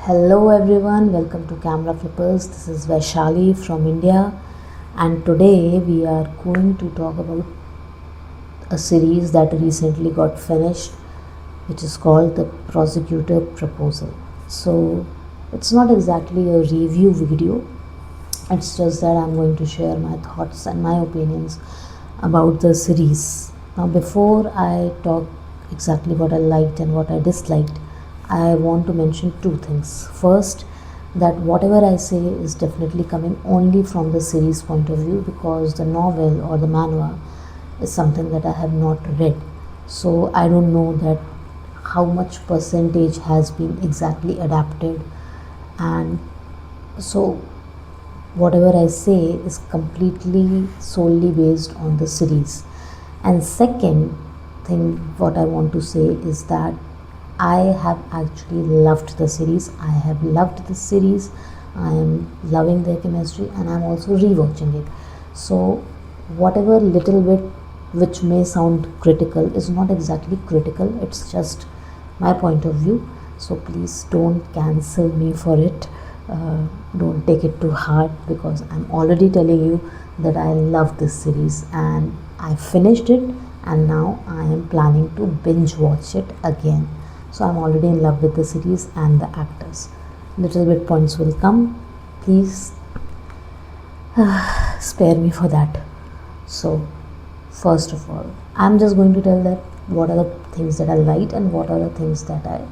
Hello everyone, welcome to CameraFlippers. This is Vaishali from India, and today we are going to talk about a series that recently got finished, which is called the Prosecutor Proposal. So it's not exactly a review video, it's just that I'm going to share my thoughts and my opinions about the series. Now, before I talk exactly what I liked and what I disliked, I want to mention two things. First, that whatever I say is definitely coming only from the series point of view, because the novel or the manhwa is something that I have not read. So I don't know that how much percentage has been exactly adapted, and so whatever I say is completely solely based on the series. And second thing, what I want to say is that I have actually loved the series. I have loved the series. I am loving their chemistry, and I'm also rewatching it. So whatever little bit which may sound critical is not exactly critical. It's just my point of view. So please don't cancel me for it. Don't take it too hard, because I'm already telling you that I love this series and I finished it, and now I am planning to binge watch it again. So I'm already in love with the series and the actors. Little bit points will come. Please spare me for that. So first of all, I'm just going to tell that what are the things that I liked and what are the things that I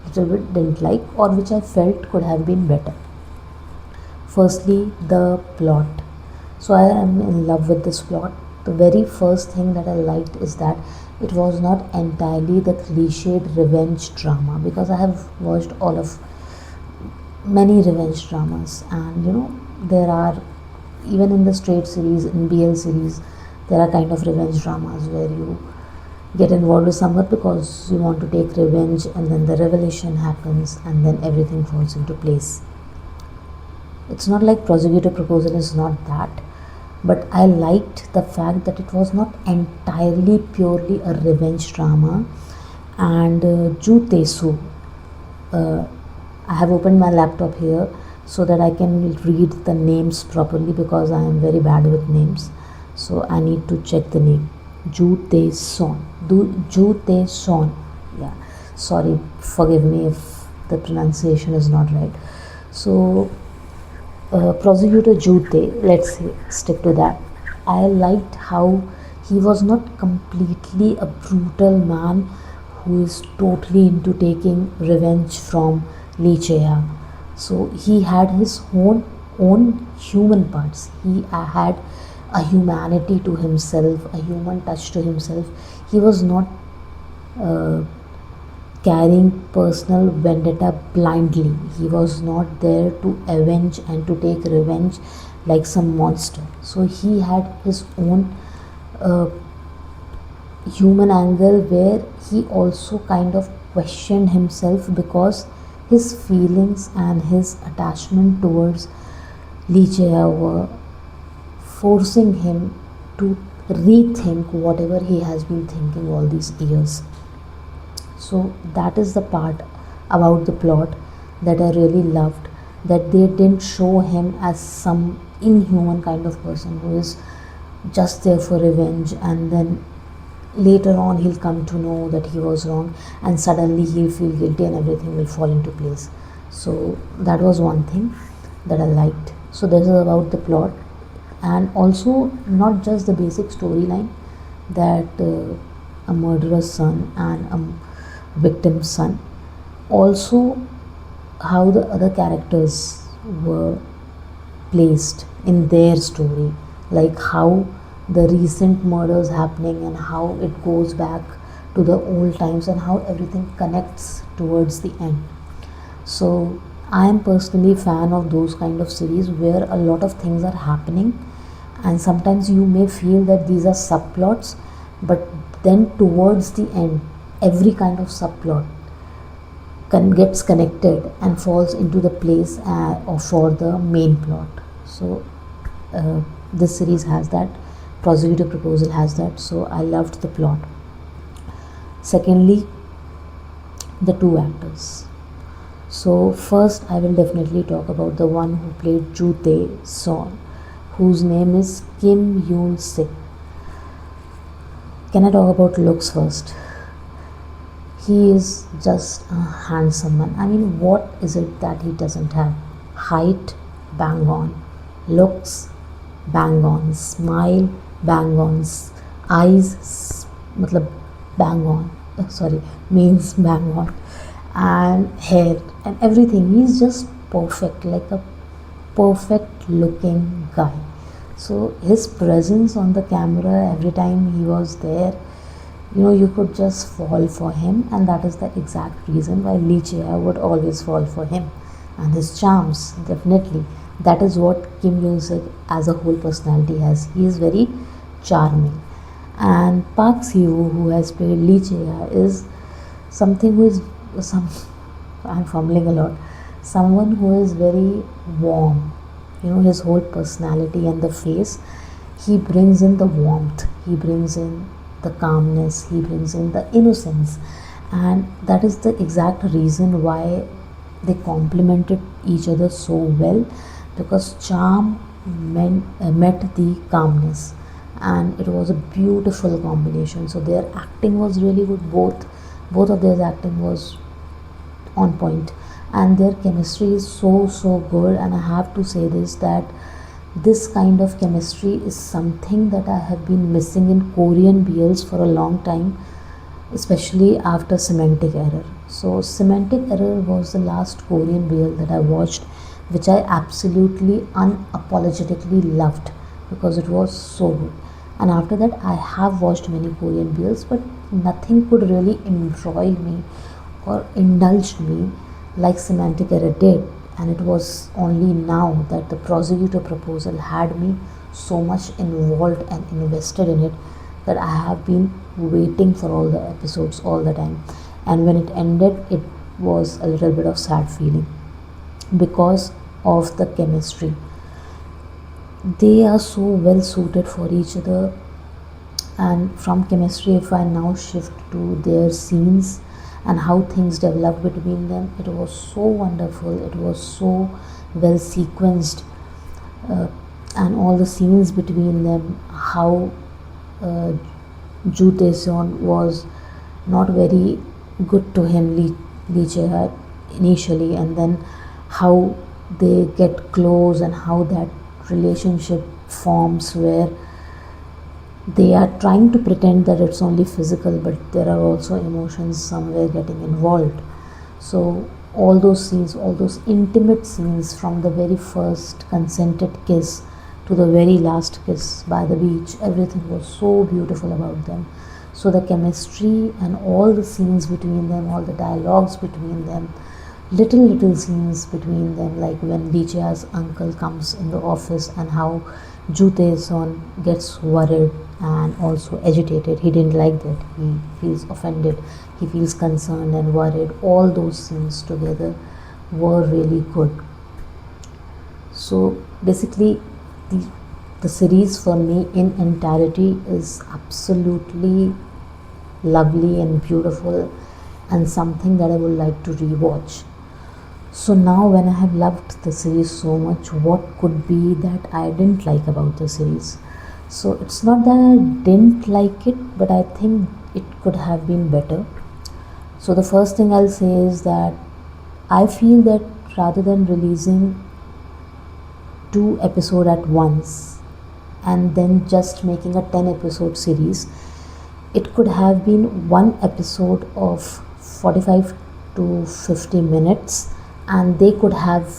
little bit didn't like, or which I felt could have been better. Firstly, the plot. So I am in love with this plot. The very first thing that I liked is that it was not entirely the cliched revenge drama, because I have watched all of many revenge dramas, and there are, even in the straight series, in BL series, there are kind of revenge dramas where you get involved with someone because you want to take revenge, and then the revelation happens and then everything falls into place. It's not like Prosecutor Proposal is not that, but I liked the fact that it was not entirely purely a revenge drama. And Ju I have opened my laptop here so that I can read the names properly, because I am very bad with names. So I need to check the name. Ju Son. Yeah, sorry, forgive me if the pronunciation is not right. So Prosecutor Jute, let's stick to that. I liked how he was not completely a brutal man who is totally into taking revenge from Lee Chea. So he had his own human parts. He had a humanity to himself, a human touch to himself. He was not uh, carrying personal vendetta blindly. He was not there to avenge and to take revenge like some monster. So he had his own uh, human angle, where he also kind of questioned himself, because his feelings and his attachment towards Lee Chea were forcing him to rethink whatever he has been thinking all these years. So that is the part about the plot that I really loved, that they didn't show him as some inhuman kind of person who is just there for revenge, and then later on he'll come to know that he was wrong, and suddenly he'll feel guilty and everything will fall into place. So that was one thing that I liked. So this is about the plot, and also not just the basic storyline that a murderer's son and a victim's son, also how the other characters were placed in their story, like how the recent murders happening and how it goes back to the old times and how everything connects towards the end. So I am personally a fan of those kind of series where a lot of things are happening, and sometimes you may feel that these are subplots, but then towards the end every kind of subplot gets connected and falls into the place for the main plot. So this series has that. Prosecutor Proposal has that. So I loved the plot. Secondly, the two actors. So first I will definitely talk about the one who played Ju Tae-son, whose name is Kim Yoon-sik. Can I talk about looks first? He is just a handsome man. I mean, what is it that he doesn't have? Height, bang on. Looks, bang on. Smile, bang on. Eyes, matlab, bang on. Sorry, means bang on. And hair and everything. He's just perfect, like a perfect looking guy. So his presence on the camera every time he was there, you could just fall for him, and that is the exact reason why Lee Chae would always fall for him, and his charms, definitely. That is what Kim Yoon Sik as a whole personality has. He is very charming, and Park Si-woo, who has played Lee Chae, is something who is some. I'm fumbling a lot. Someone who is very warm. His whole personality and the face, he brings in the warmth, he brings in the calmness, he brings in the innocence, and that is the exact reason why they complemented each other so well, because charm met the calmness, and it was a beautiful combination. So their acting was really good. Both of their acting was on point, and their chemistry is so good. And I have to say this, that this kind of chemistry is something that I have been missing in Korean BLs for a long time, especially after Semantic Error. So Semantic Error was the last Korean BL that I watched, which I absolutely unapologetically loved, because it was so good. And after that I have watched many Korean BLs, but nothing could really embroil me or indulge me like Semantic Error did. And it was only now that the Prosecutor Proposal had me so much involved and invested in it, that I have been waiting for all the episodes all the time. And when it ended, it was a little bit of sad feeling, because of the chemistry. They are so well suited for each other. And from chemistry, if I now shift to their scenes and how things developed between them, it was so wonderful, it was so well sequenced, and all the scenes between them, how Ju Tae-son was not very good to him, Lee Chae, initially, and then how they get close, and how that relationship forms, where they are trying to pretend that it's only physical, but there are also emotions somewhere getting involved. So all those scenes, all those intimate scenes, from the very first consented kiss to the very last kiss by the beach, everything was so beautiful about them. So the chemistry and all the scenes between them, all the dialogues between them, little scenes between them, like when Lee Chae's uncle comes in the office, and how Ju Tae-son gets worried and also agitated. He didn't like that. He feels offended. He feels concerned and worried. All those scenes together were really good. So basically, the series for me in entirety is absolutely lovely and beautiful, and something that I would like to rewatch. So now, when I have loved the series so much, what could be that I didn't like about the series? So it's not that I didn't like it, but I think it could have been better. So the first thing I'll say is that I feel that rather than releasing 2 episodes at once and then just making a 10 episode series, it could have been 1 episode of 45 to 50 minutes, and they could have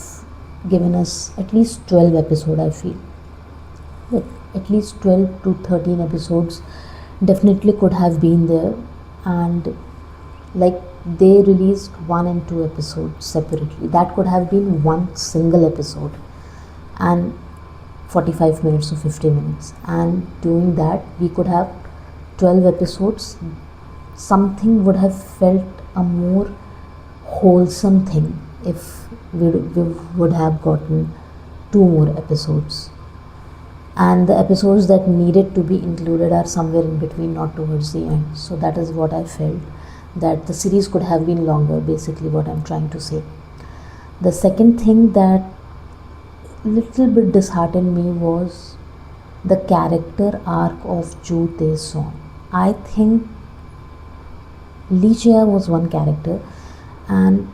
given us at least 12 episodes. I feel that at least 12 to 13 episodes definitely could have been there, and like they released 1 and 2 episodes separately, that could have been one single episode and 45 minutes or 50 minutes, and doing that we could have 12 episodes. Something would have felt a more wholesome thing if we would have gotten 2 more episodes, and the episodes that needed to be included are somewhere in between, not towards the end. So that is what I felt, that the series could have been longer, basically what I'm trying to say. The second thing that little bit disheartened me was the character arc of Ju Tae-son. I think Lee Chea was one character, and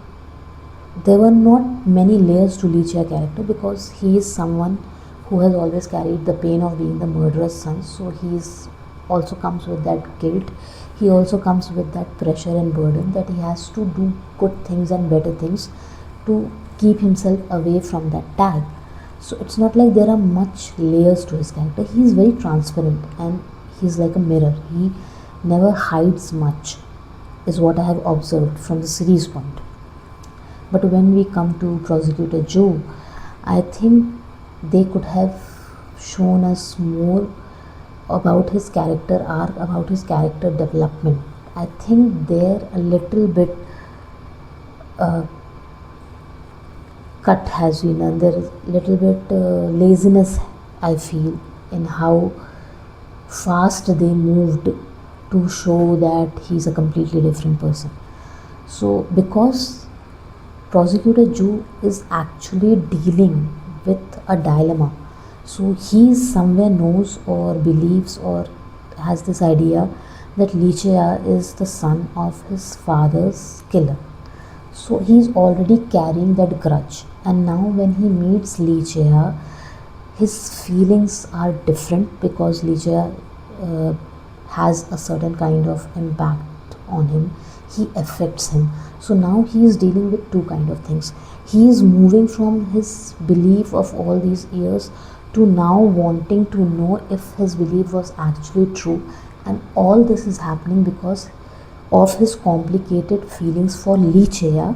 there were not many layers to Lee Chea character because he is someone who has always carried the pain of being the murderer's son. So he is also comes with that guilt. He also comes with that pressure and burden that he has to do good things and better things to keep himself away from that tag. So it's not like there are much layers to his character. He is very transparent and he's like a mirror. He never hides much, is what I have observed from the series point. But when we come to Prosecutor Joe, I think they could have shown us more about his character arc, about his character development. I think they're a little bit uh, cut has been done. There is a little bit laziness, I feel, in how fast they moved to show that he's a completely different person. So, because Prosecutor Ju is actually dealing with a dilemma, so he somewhere knows or believes or has this idea that Lee Chea is the son of his father's killer. So he's already carrying that grudge, and now when he meets Lee Chea, his feelings are different because Lee Chea has a certain kind of impact on him. He affects him. So now he is dealing with two kind of things. He is moving from his belief of all these years to now wanting to know if his belief was actually true, and all this is happening because of his complicated feelings for Lee Chea,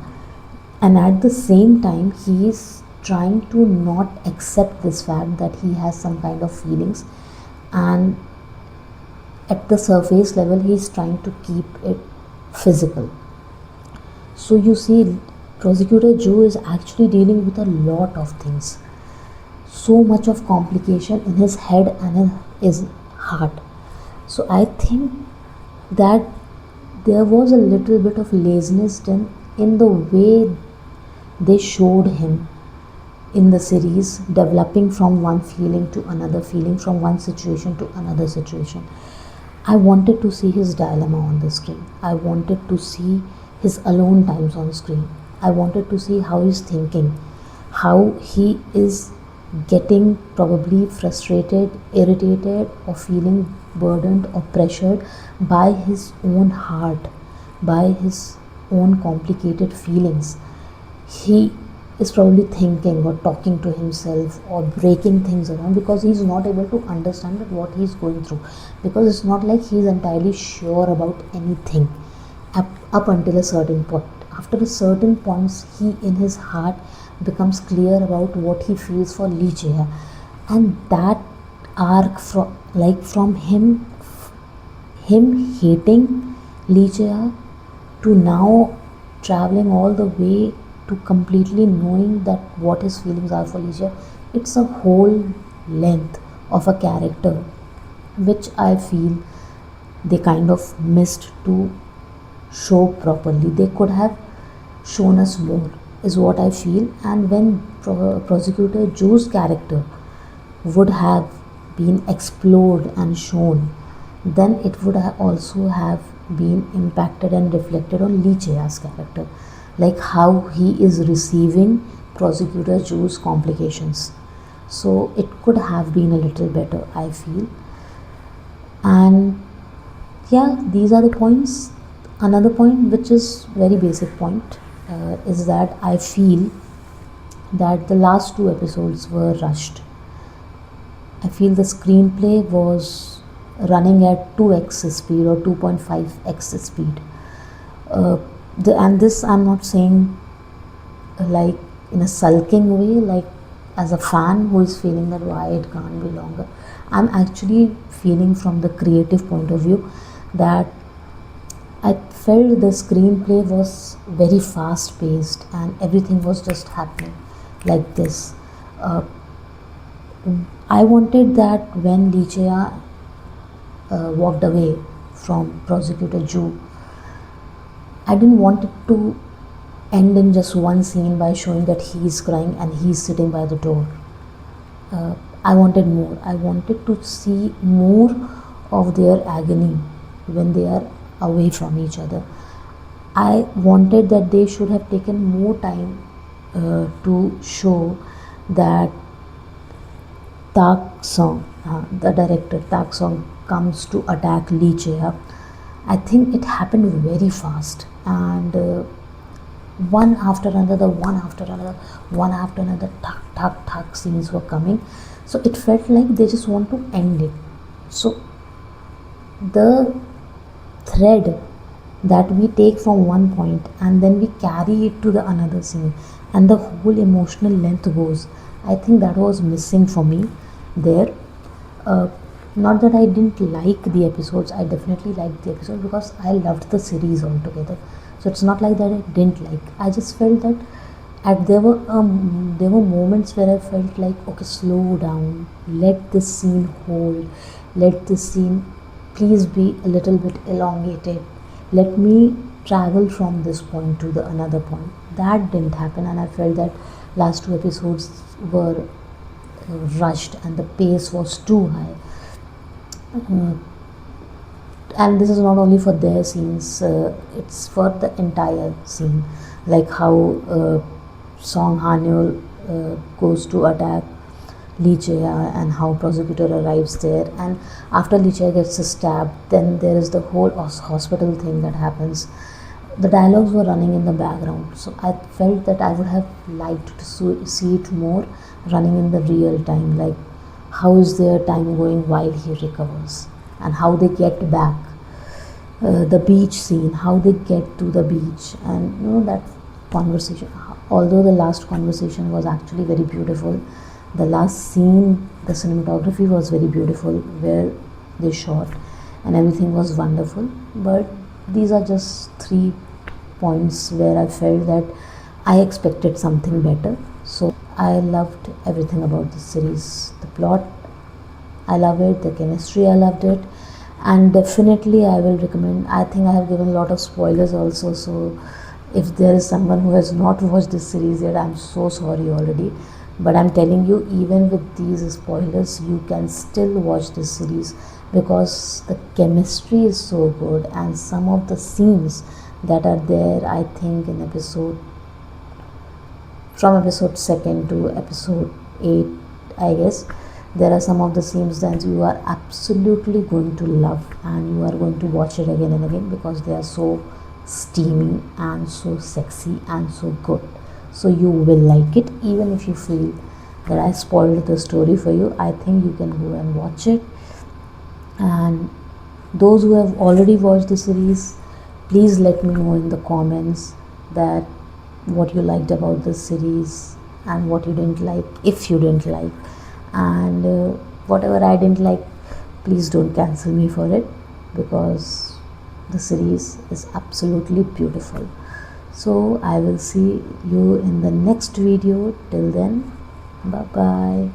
and at the same time he is trying to not accept this fact that he has some kind of feelings, and at the surface level he is trying to keep it physical. So you see, Prosecutor Joe is actually dealing with a lot of things, so much of complication in his head and in his heart. So I think that there was a little bit of laziness done in the way they showed him in the series, developing from one feeling to another feeling, from one situation to another situation. I wanted to see his dilemma on the screen. I wanted to see his alone times on screen. I wanted to see how he's thinking, how he is getting probably frustrated, irritated, or feeling burdened or pressured by his own heart, by his own complicated feelings. He is probably thinking or talking to himself or breaking things around because he's not able to understand that what he's going through, because it's not like he's entirely sure about anything up until a certain point. After a certain point, he in his heart becomes clear about what he feels for Lee Chea, and that arc from him hating Lee Chea to now traveling all the way to completely knowing that what his feelings are for Lee Chea, it's a whole length of a character which I feel they kind of missed to show properly. They could have shown us more, is what I feel. And when Prosecutor Joe's character would have been explored and shown, then it would also have been impacted and reflected on Lee Chea's character, like how he is receiving Prosecutor Joe's complications. So it could have been a little better, I feel. And yeah, these are the points. Another point, which is very basic point, is that I feel that the last two episodes were rushed. I feel the screenplay was running at 2x speed or 2.5x speed. And this I'm not saying like in a sulking way, like as a fan who is feeling that why it can't be longer. I'm actually feeling from the creative point of view that I felt the screenplay was very fast paced and everything was just happening like this. I wanted that when Lee Chea walked away from Prosecutor Ju, I didn't want it to end in just one scene by showing that he is crying and he's sitting by the door. I wanted more. I wanted to see more of their agony when they are away from each other. I wanted that they should have taken more time to show that Tak Song, the director Tak Song, comes to attack Lee Chea. I think it happened very fast, and one after another, one after another, one after another, tuck, tuck, tuck scenes were coming. So it felt like they just want to end it. So the thread that we take from one point and then we carry it to the another scene, and the whole emotional length goes. I think that was missing for me there. Uh, Not that I didn't like the episodes, I definitely liked the episode because I loved the series altogether. So it's not like that I didn't like. I just felt that there were moments where I felt like, okay, slow down, let this scene hold, let this scene please be a little bit elongated. Let me travel from this point to the another point. That didn't happen, and I felt that last two episodes were rushed and the pace was too high. Uh, and this is not only for their scenes, it's for the entire scene, like how Song Hanyul goes to attack Lee Chea and how Prosecutor arrives there, and after Lee Chea gets stabbed, then there is the whole hospital thing that happens. The dialogues were running in the background, so I felt that I would have liked to see it more running in the real time, like how is their time going while he recovers and how they get back. The beach scene, how they get to the beach, and that conversation. Although the last conversation was actually very beautiful, the last scene, the cinematography was very beautiful where they shot, and everything was wonderful. But these are just 3 points where I felt that I expected something better. So I loved everything about this series. The plot, I love it. The chemistry, I loved it. And definitely I will recommend. I think I have given a lot of spoilers also, so if there is someone who has not watched this series yet, I'm so sorry already, but I'm telling you, even with these spoilers, you can still watch this series because the chemistry is so good, and some of the scenes that are there, I think in from episode 2nd to episode 8, I guess, there are some of the scenes that you are absolutely going to love, and you are going to watch it again and again because they are so steamy and so sexy and so good. So you will like it, even if you feel that I spoiled the story for you. I think you can go and watch it. And those who have already watched the series, please let me know in the comments that what you liked about the series and what you didn't like, if you didn't like, and whatever I didn't like, please don't cancel me for it because the series is absolutely beautiful. So I will see you in the next video. Till then, bye bye.